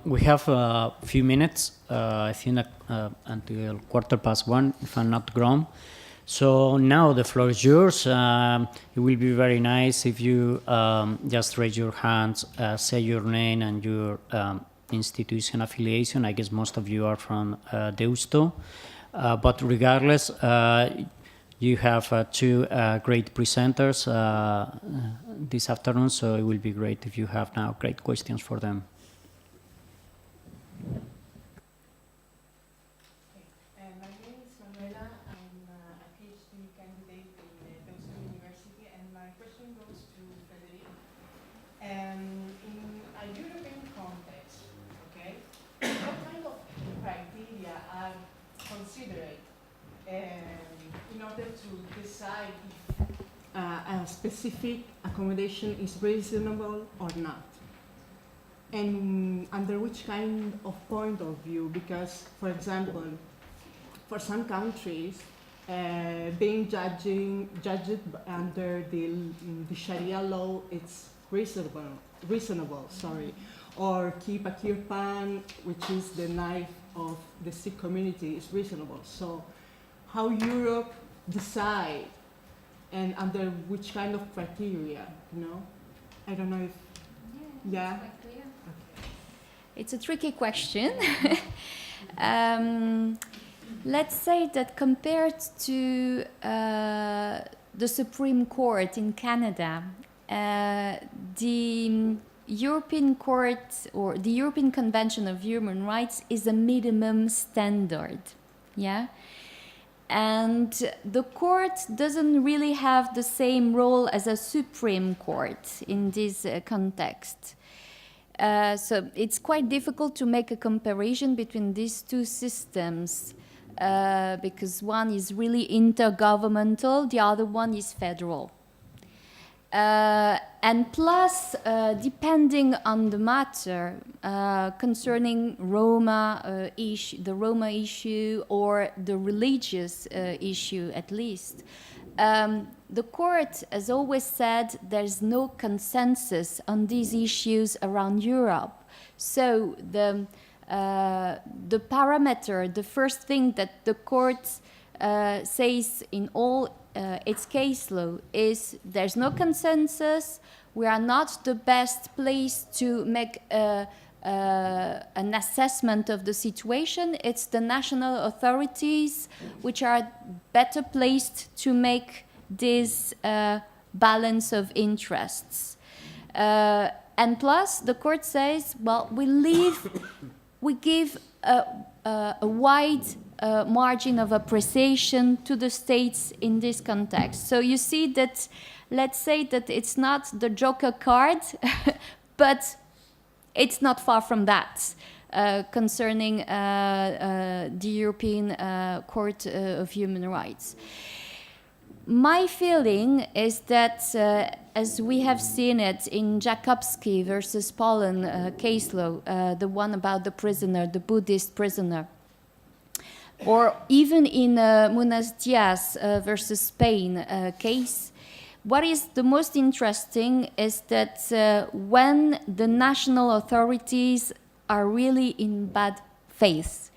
We have a few minutes, I think until 1:15, if I'm not wrong. So now the floor is yours. It will be very nice if you just raise your hands, say your name and your institution affiliation. I guess most of you are from Deusto. But regardless, you have two great presenters this afternoon, so it will be great if you have now great questions for them. My name is Manuela. I'm a PhD candidate in Deusto University, and my question goes to Frédérique. In a European context, okay, what kind of criteria are considered in order to decide if a specific accommodation is reasonable or not? And under which kind of point of view? Because, for example, for some countries, being judged under the Sharia law, it's reasonable, or keep a kirpan, which is the knife of the Sikh community, is reasonable. So, how Europe decide, and under which kind of criteria? You know, I don't know if yeah. It's a tricky question. Let's say that compared to the Supreme Court in Canada, the European Court or the European Convention of Human Rights is a minimum standard, yeah? And the court doesn't really have the same role as a Supreme Court in this context. So it's quite difficult to make a comparison between these two systems because one is really intergovernmental, the other one is federal. And plus, depending on the matter concerning the Roma issue or the religious issue at least, the court has always said there's no consensus on these issues around Europe. So the parameter, the first thing that the court says in all its case law is there's no consensus, we are not the best place to make an assessment of the situation. It's the national authorities which are better placed to make this balance of interests. And plus, the court says, well, we give a wide margin of appreciation to the states in this context. So you see that, let's say that it's not the Joker card, but it's not far from that concerning the European Court of Human Rights. My feeling is that, as we have seen it in Jakubski versus Poland case law, the one about the prisoner, the Buddhist prisoner, or even in Munoz Diaz versus Spain case, what is the most interesting is that when the national authorities are really in bad faith,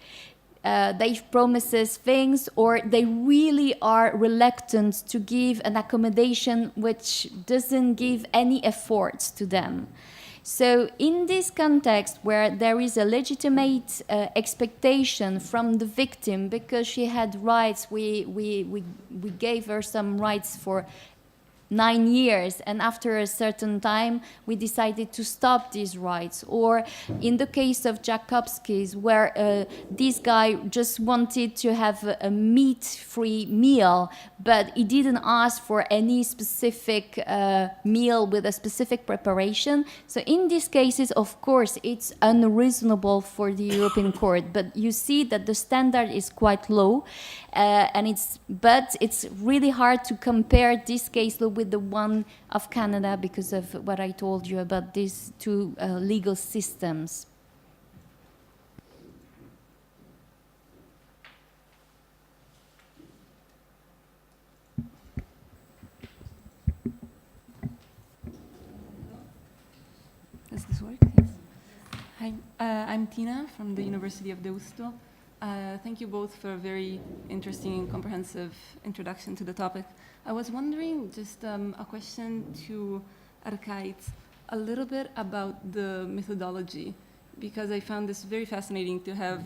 they promises things or they really are reluctant to give an accommodation which doesn't give any efforts to them. So in this context where there is a legitimate expectation from the victim because she had rights, we gave her some rights for 9 years, and after a certain time we decided to stop these rights. Or in the case of Jakubski's, where this guy just wanted to have a meat-free meal, but he didn't ask for any specific meal with a specific preparation. So in these cases, of course, it's unreasonable for the European Court, but you see that the standard is quite low, but it's really hard to compare this case law with the one of Canada because of what I told you about these two legal systems. Does this work? Yes. Hi, I'm Tina from the University of Deusto. Thank you both for a very interesting and comprehensive introduction to the topic. I was wondering, just a question to Arkaitz, a little bit about the methodology, because I found this very fascinating to have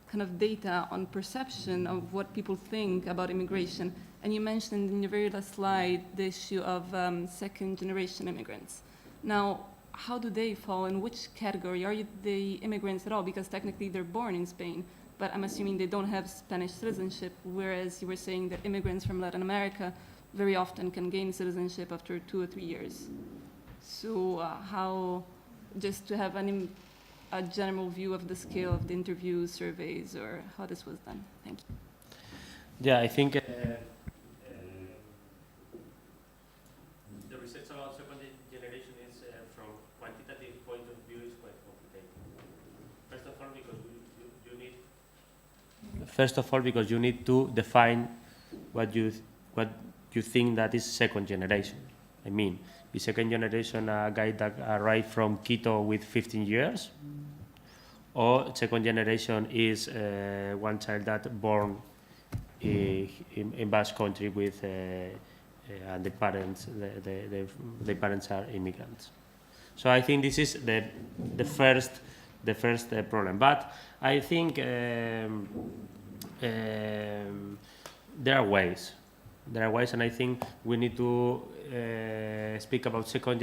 kind of data on perception of what people think about immigration. And you mentioned in your very last slide the issue of second-generation immigrants. Now, how do they fall in which category? Are they immigrants at all? Because technically they're born in Spain, but I'm assuming they don't have Spanish citizenship, whereas you were saying that immigrants from Latin America very often can gain citizenship after 2 or 3 years. So how, just to have a general view of the scale of the interviews, surveys, or how this was done. Thank you. Yeah, I think the research about second generation is, from quantitative point of view, is quite complicated. First of all, because you need to define what you think that is second generation. I mean, is second generation a guy that arrived from Quito with 15 years, or second generation is one child that born in Basque country with and the parents are immigrants. So I think this is the first problem. But I think there are ways, and I think we need to speak about second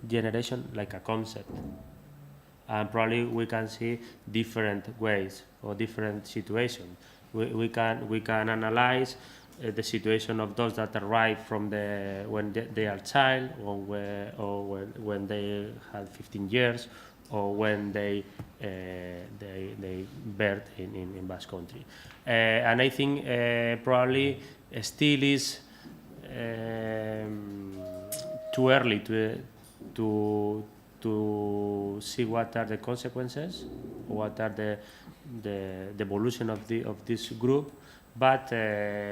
generation like a concept. And probably we can see different ways or different situations. We can analyze the situation of those that arrive from when they are child, or when they had 15 years, or when they birth in Basque country. And I think probably still is too early to see what are the consequences, what are the evolution of this group, but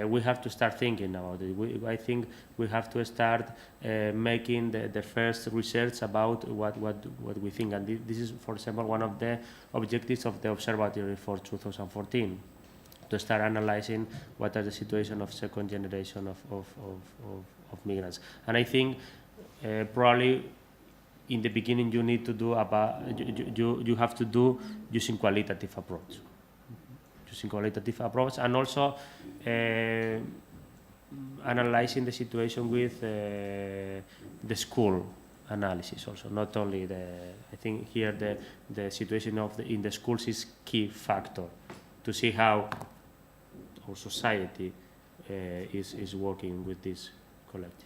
we have to start thinking about it. I think we have to start making the first research about what we think, and this is, for example, one of the objectives of the Observatory for 2014, to start analyzing what are the situation of second generation of migrants. And I think probably in the beginning you need to do you have to do using qualitative approach. And also analyzing the situation with the school analysis also, not only I think here the situation in the schools is key factor to see how our society is working with this collective.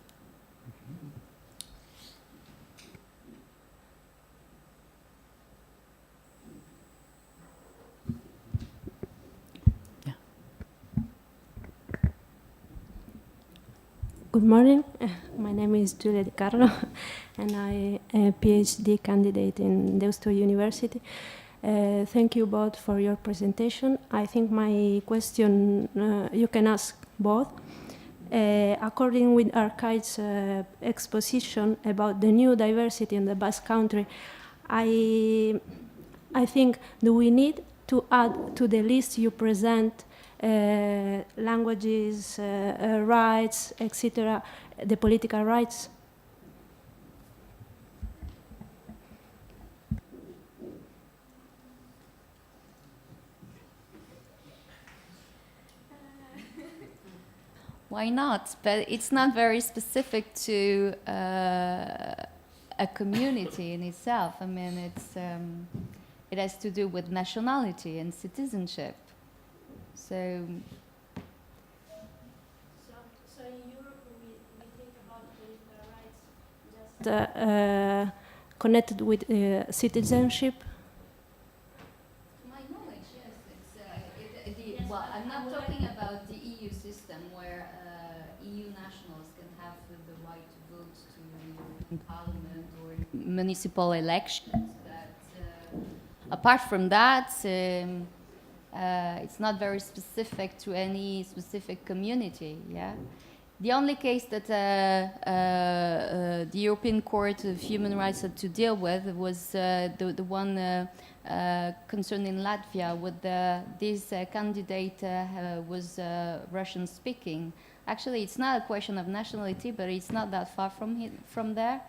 Good morning. My name is Giulia Di Carlo, and I am a PhD candidate in Deusto University. Thank you both for your presentation. I think my question you can ask both. According with Arkaitz exposition about the new diversity in the Basque Country, I think do we need to add to the list you present languages, rights, etc., the political rights? Why not? But it's not very specific to a community in itself. I mean, it has to do with nationality and citizenship. So in Europe, we think about political rights just connected with citizenship. to my knowledge, yes, well, I'm not talking about the EU system where EU nationals can have the right to vote to European Parliament or municipal elections. But apart from that, it's not very specific to any specific community. Yeah, The only case that the European Court of Human Rights had to deal with was the one concerning Latvia, with this candidate was Russian speaking. Actually, it's not a question of nationality, but it's not that far from there.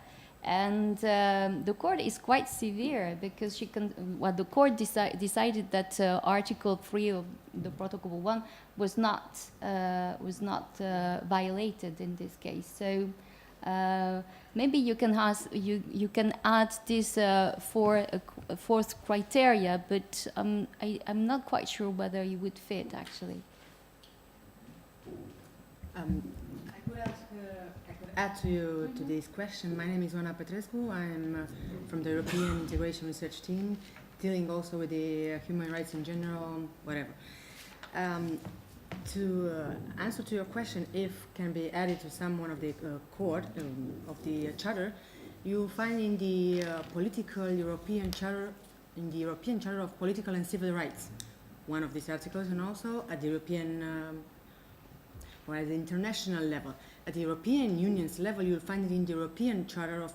And the court is quite severe because the court decided that Article 3 of the Protocol 1 was not violated in this case. So maybe you can add this fourth criteria, but I'm not quite sure whether you would fit actually. I could add to this question. My name is Oana Petrescu. I'm from the European Integration Research Team, dealing also with the human rights in general, whatever. To answer to your question, if can be added to some one of the court of the charter, you find in the political European charter, in the European Charter of Political and Civil Rights, one of these articles, and also at the European or at the international level. At the European Union's level, you'll find it in the European Charter of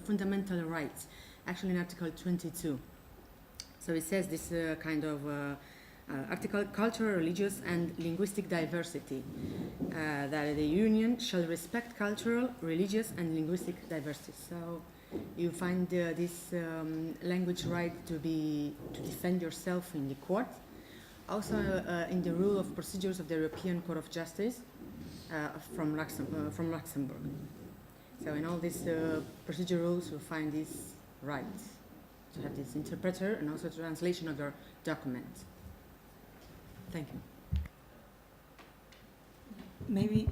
Fundamental Rights, actually in Article 22. So it says this kind of article, cultural, religious, and linguistic diversity, that the Union shall respect cultural, religious, and linguistic diversity. So you find this language right to defend yourself in the court. Also in the rule of procedures of the European Court of Justice from Luxembourg. So in all these procedure rules, you find this right to have this interpreter and also translation of your document. Thank you. Maybe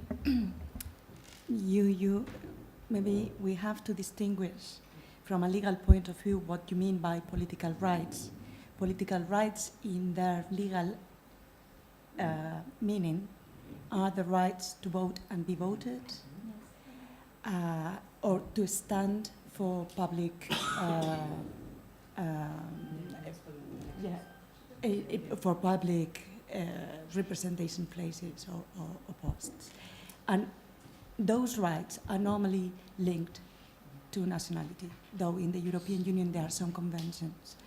maybe we have to distinguish from a legal point of view what you mean by political rights. Political rights in their legal meaning are the rights to vote and be voted, or to stand for public for public representation places or posts. And those rights are normally linked to nationality, though in the European Union there are some conventions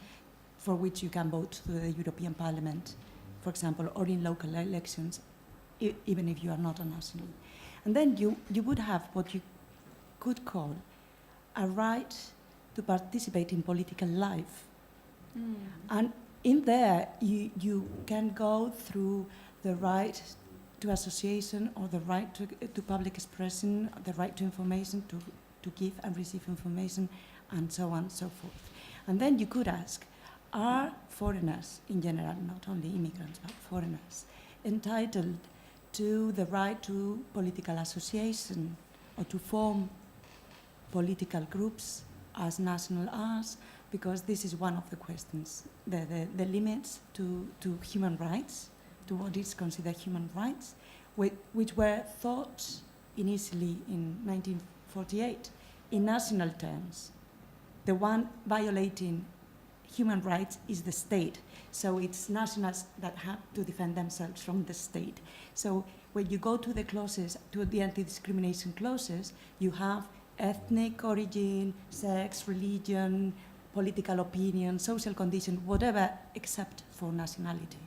for which you can vote to the European Parliament, for example, or in local elections, even if you are not a national. And then you would have what you could call a right to participate in political life. Mm. And in there, you can go through the right to association, or the right to public expression, the right to information, to give and receive information, and so on and so forth. And then you could ask, are foreigners in general, not only immigrants, but foreigners, entitled to the right to political association or to form political groups as national as? Because this is one of the questions, the limits to human rights, to what is considered human rights, which were thought initially in 1948 in national terms. The one violating human rights is the state, so it's nationals that have to defend themselves from the state. So when you go to the clauses, to the anti-discrimination clauses, you have ethnic origin, sex, religion, political opinion, social condition, whatever, except for nationality.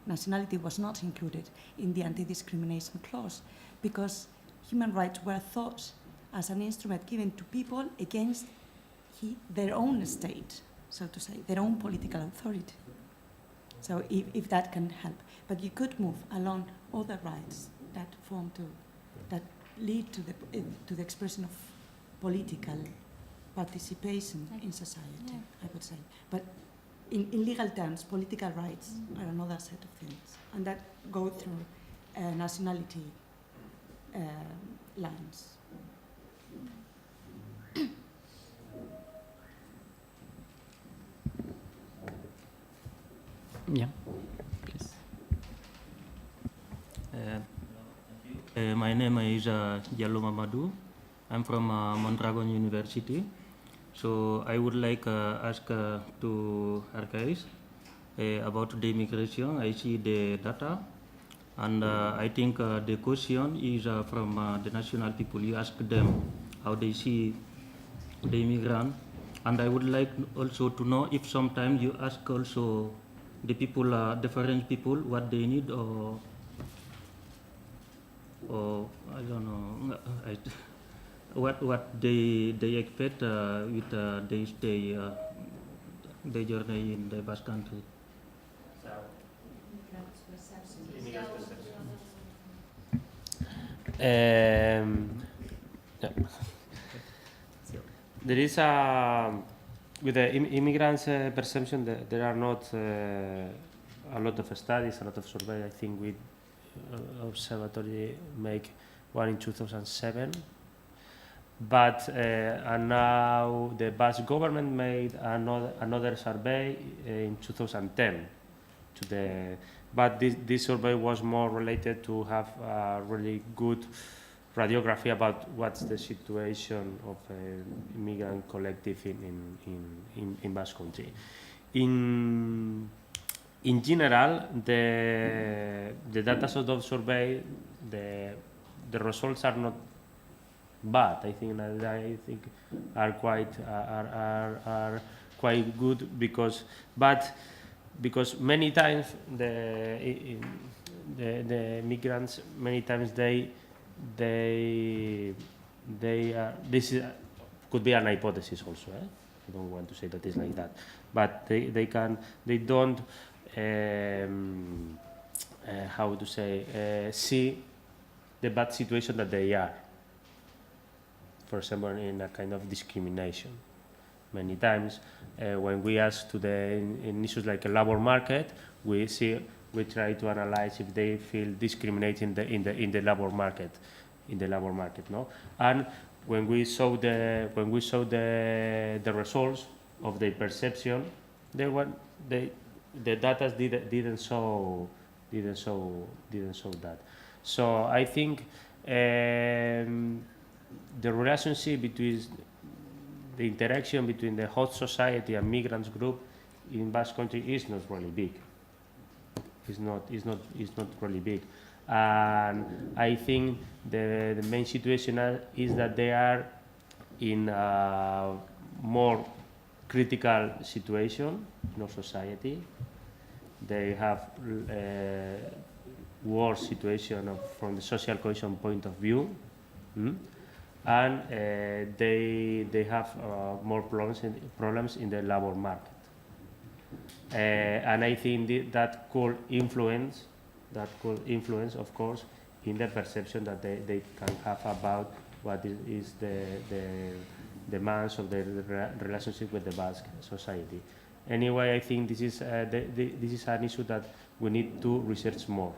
Nationality was not included in the anti-discrimination clause because human rights were thought as an instrument given to people against their own state, so to say, their own political authority. So if that can help. But you could move along other rights that lead to the expression of political participation in society, I would say. But in legal terms, political rights are another set of things, and that go through nationality lines. Yeah, please. My name is Jallo Mamadou. I'm from Mondragon University. So I would like ask to Arkaitz about the immigration. I see the data, And I think the question is from the national people. You ask them how they see the immigrant. And I would like also to know if sometimes you ask also the people, the foreign people, what they need, or I don't know, what they expect with their stay, their journey in the Basque Country. Yeah. There is with the immigrants' perception, there are not a lot of studies, a lot of surveys. I think we Observatory make one in 2007, but and now the Basque government made another survey in 2010 to the. But this survey was more related to have a really good radiography about what's the situation of immigrant collective in Basque Country. In general, the data of the survey, the results are not bad. I think are quite good because many times the migrants many times they are, this could be an hypothesis also. I don't want to say that it's like that, but they don't how to say see the bad situation that they are. For example, in a kind of discrimination. Many times, when we ask in issues like a labor market, we try to analyze if they feel discriminated in the labor market, no. And when we saw the results of their perception, the data didn't show that. So I think the relationship between the interaction between the host society and migrants group in Basque Country is not really big. It's not really big, and I think the main situation is that they are in a more critical situation in our society. They have worse situation from the social cohesion point of view. And they have more problems in the labor market, and I think that could influence, of course, in the perception that they can have about what is the demands of the relationship with the Basque society. Anyway, I think this is an issue that we need to research more.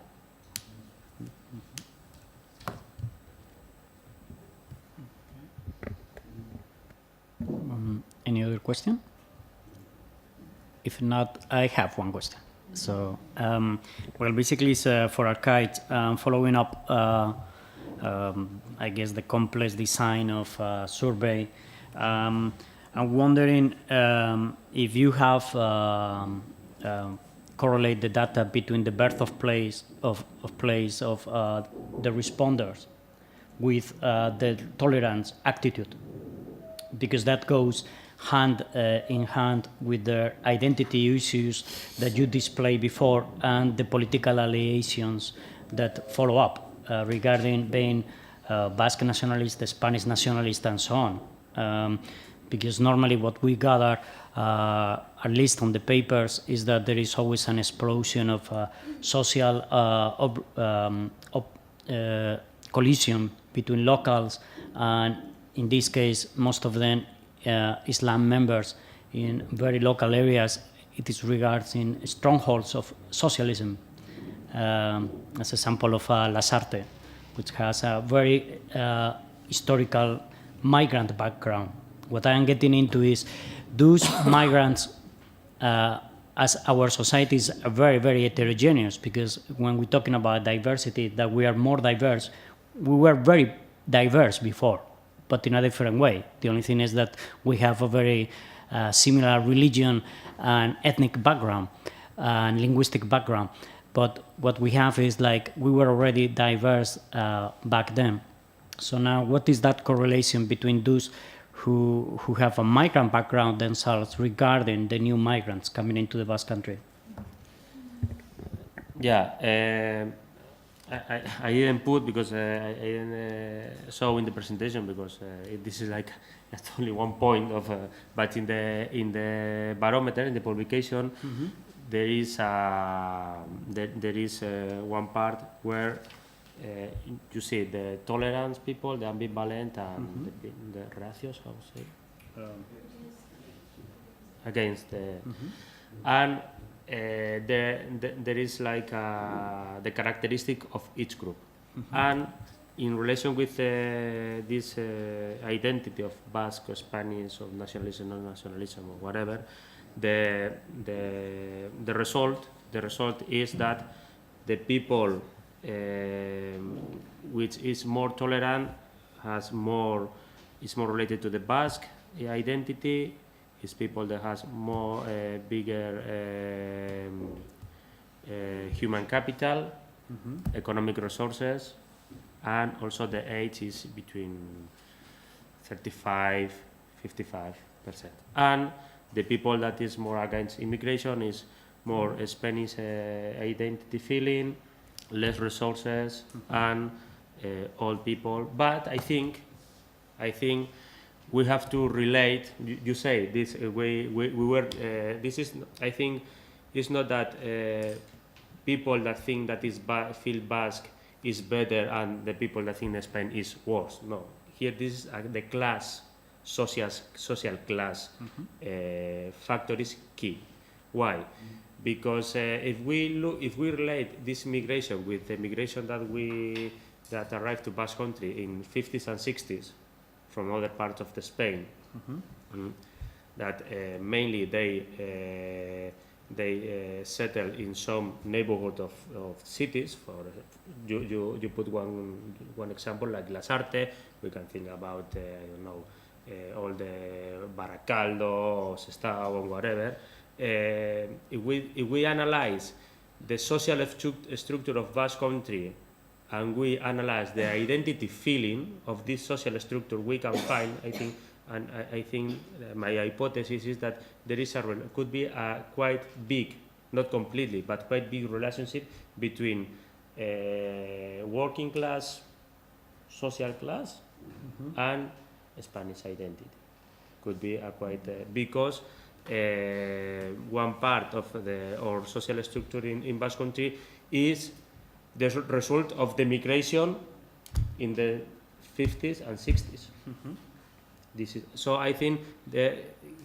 Any other question? If not, I have one question. So, well, basically, it's for Arkaitz, following up, I guess, the complex design of survey. I'm wondering if you have correlate the data between the birth of place of the responders with the tolerance attitude, because that goes hand in hand with the identity issues that you displayed before and the political allegations that follow up regarding being Basque nationalist, Spanish nationalist, and so on. Because normally what we gather, at least on the papers, is that there is always an explosion of social collision between locals, and in this case, most of them Islam members in very local areas. It is regarding strongholds of socialism, as a sample of Lasarte, which has a very historical migrant background. What I am getting into is those migrants, as our societies are very, very heterogeneous, because when we're talking about diversity, that we are more diverse, we were very diverse before, but in a different way. The only thing is that we have a very similar religion and ethnic background and linguistic background. but what we have is like we were already diverse back then. So now, what is that correlation between those who have a migrant background themselves regarding the new migrants coming into the Basque Country? Yeah, I didn't put because I didn't show in the presentation because this is like that's only one point of. But in the barometer in the publication, there is one part where you see the tolerance people, the ambivalent, and the ratios. How to say? Against the and. There is like the characteristic of each group, and in relation with this identity of Basque or Spanish or nationalism, non-nationalism or whatever, the result is that the people which is more tolerant is more related to the Basque identity. Is people that has more bigger human capital, economic resources, and also the age is between 35-55%. And the people that is more against immigration is more Spanish identity feeling, less resources, and old people. But I think we have to relate. You say this. We were. This is. I think it's not that people that think that feel Basque is better and the people that think Spain is worse. No. Here this is the class, social class factor is key. Why? Because if we relate this migration with the migration that arrived to Basque Country in 50s and 60s. From other parts of the Spain, that mainly they settle in some neighborhood of cities. For you put one example like Lasarte. We can think about I don't know all the Baracaldo, Sestao, or whatever. If we analyze the social structure of Basque Country, and we analyze the identity feeling of this social structure, we can find, I think my hypothesis is that there is could be a quite big, not completely, but quite big relationship between working class, social class, and Spanish identity. Could be a quite because one part of our social structure in Basque Country is the result of the migration in the 50s and 60s. This is, so I think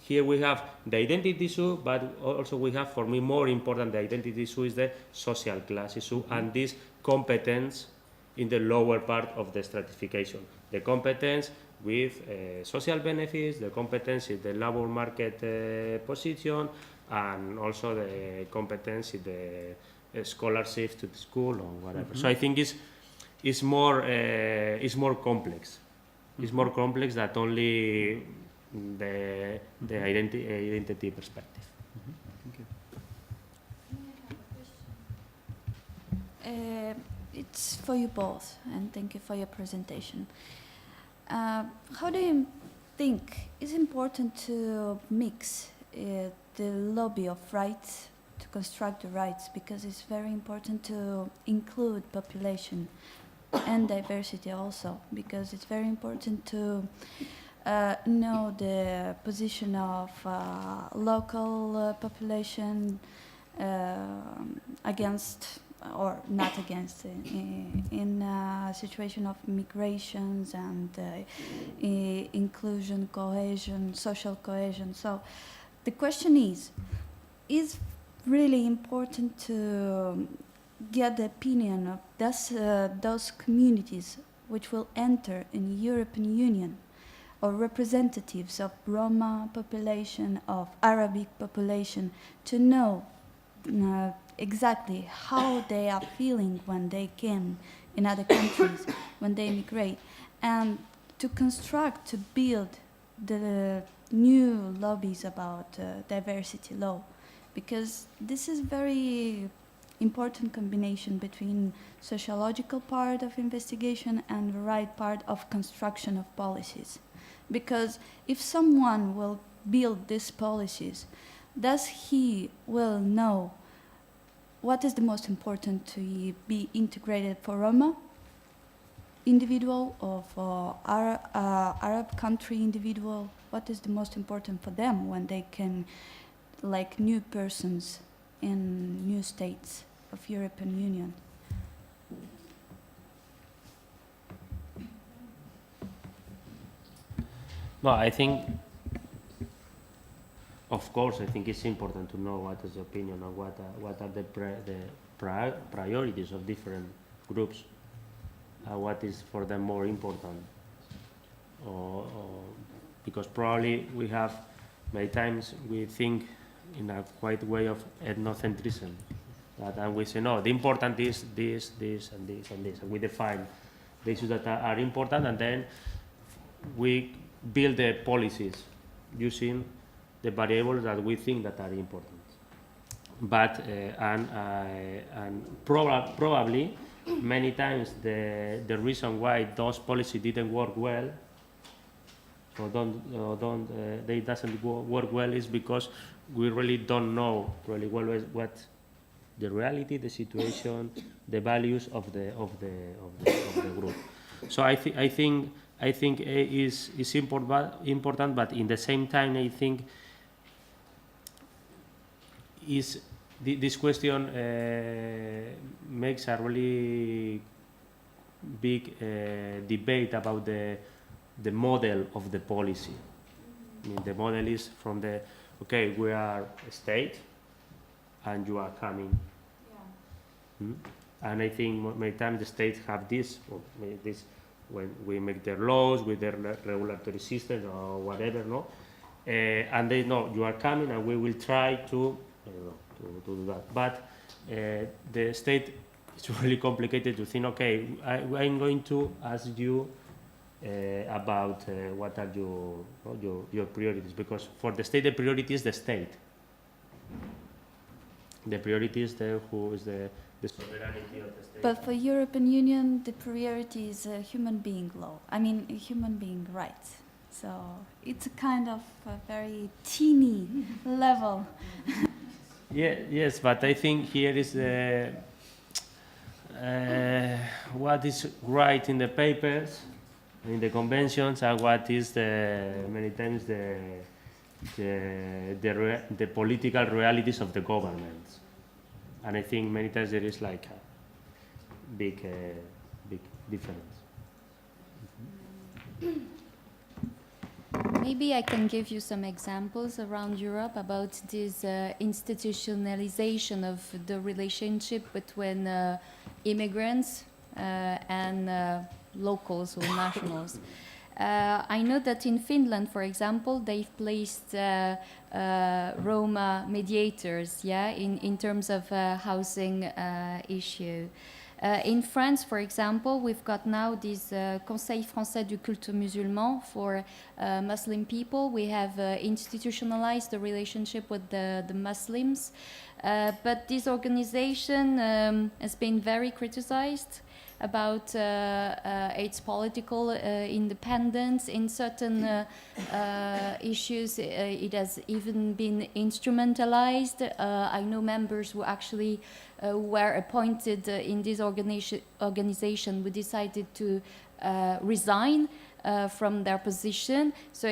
here we have the identity issue, but also we have, for me, more important the identity issue is the social class issue and this competence in the lower part of the stratification. The competence with social benefits, the competence in the labor market position, and also the competence in the scholarship to the school or whatever. So I think it's more complex. It's more complex than only the identity perspective. Thank you. It's for you both, and thank you for your presentation. How do you think it's important to mix the lobby of rights to construct the rights, because it's very important to include population and diversity also, because it's very important to know the position of local population against or not against in a situation of migrations and inclusion, cohesion, social cohesion. So the question is really important to get the opinion of those communities which will enter in the European Union, or representatives of Roma population, of Arabic population, to know exactly how they are feeling when they came in other countries, when they migrate, and to construct, to build the new lobbies about diversity law. Because this is very important combination between sociological part of investigation and the right part of construction of policies. Because if someone will build these policies, does he will know what is the most important to be integrated for Roma individual or for Arab country individual? What is the most important for them when they can, like new persons in new states of European Union? Well, I think, of course, I think it's important to know what is the opinion and what are the priorities of different groups, what is for them more important. Because probably we have, many times we think in a quite way of ethnocentrism, and we say, no, the important is this, this, and this, and this. And we define the issues that are important, and then we build the policies using the variables that we think that are important. But and probably many times the reason why those policies didn't work well, they doesn't work well, is because we really don't know really well what the reality, the situation, the values of the group. So I think is important, but in the same time I think this question makes a really big debate about the model of the policy. I mean, the model is from the, okay, we are a state and you are coming. Yeah. And I think many times the states have this when we make their laws with their regulatory systems or whatever, no? And they know you are coming and we will try to do that. But the state, it's really complicated to think, okay, I'm going to ask you about what are your priorities, because for the state the priority is the state. The priority is who is the sovereignty of the state. But for European Union, the priority is human being law. I mean, human being rights. So it's a kind of a very teeny level. Yeah, yes, but I think here is what is right in the papers, in the conventions, and what is many times the political realities of the governments. And I think many times there is like a big difference. Maybe I can give you some examples around Europe about this institutionalization of the relationship between immigrants and locals or nationals. I know that in Finland, for example, they've placed Roma mediators, yeah, in terms of housing issue. In France, for example, we've got now this Conseil français du culte musulman for Muslim people. We have institutionalized the relationship with the Muslims. But this organization has been very criticized about its political independence. In certain issues, it has even been instrumentalized. I know members who actually were appointed in this organization who decided to resign from their position. So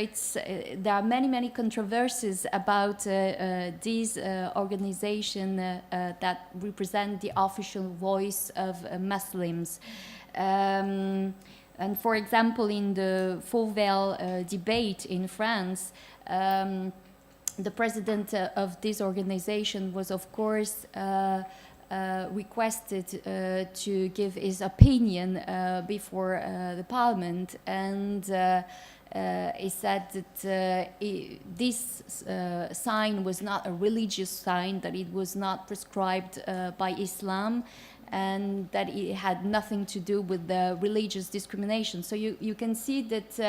there are many controversies about this organization that represent the official voice of Muslims. And for example, in the Fauvel debate in France, the president of this organization was, of course, requested to give his opinion before the parliament, and he said that this sign was not a religious sign, that it was not prescribed by Islam, and that it had nothing to do with the religious discrimination. So you can see that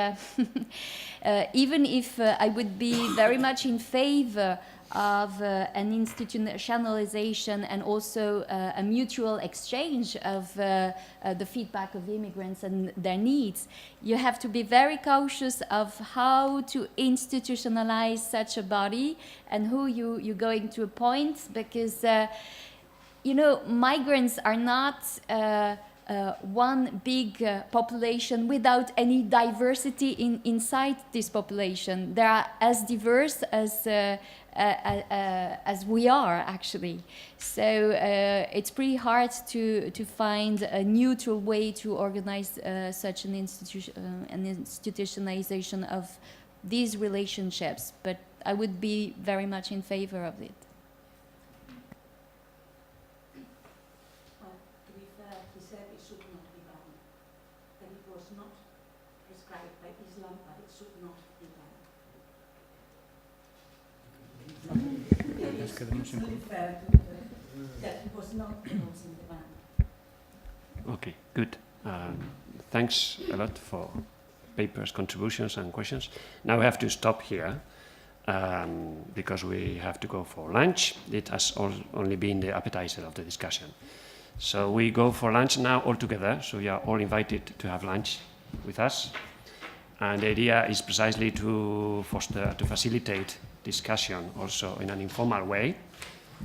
even if I would be very much in favor of an institutionalization and also a mutual exchange of the feedback of immigrants and their needs. You have to be very cautious of how to institutionalize such a body and who you're going to appoint, because you know, migrants are not one big population without any diversity inside this population. They are as diverse as we are, actually. So it's pretty hard to find a neutral way to organize such an institutionalization of these relationships. But I would be very much in favor of it. Okay, good. Thanks a lot for papers, contributions, and questions. Now we have to stop here because we have to go for lunch. It has only been the appetizer of the discussion. So we go for lunch now all together. So you are all invited to have lunch with us. And the idea is precisely to facilitate discussion also in an informal way.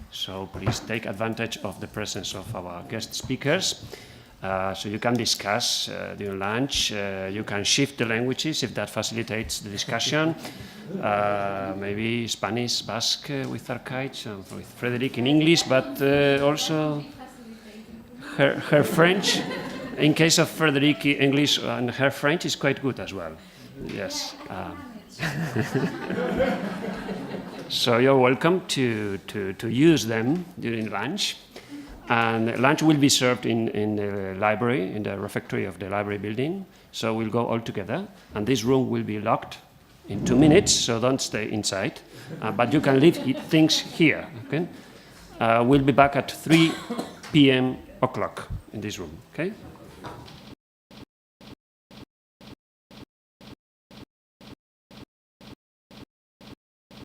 So please take advantage of the presence of our guest speakers. So you can discuss during lunch. You can shift the languages if that facilitates the discussion. Maybe Spanish, Basque with Arkaitz, and with Frédérique in English, but also her French. In case of Frédérique, English and her French is quite good as well. Yes. So you're welcome to use them during lunch. And lunch will be served in the library, in the refectory of the library building. So we'll go all together. And this room will be locked in 2 minutes, so don't stay inside. But you can leave things here. Okay? We'll be back at 3 p.m. in this room. Okay?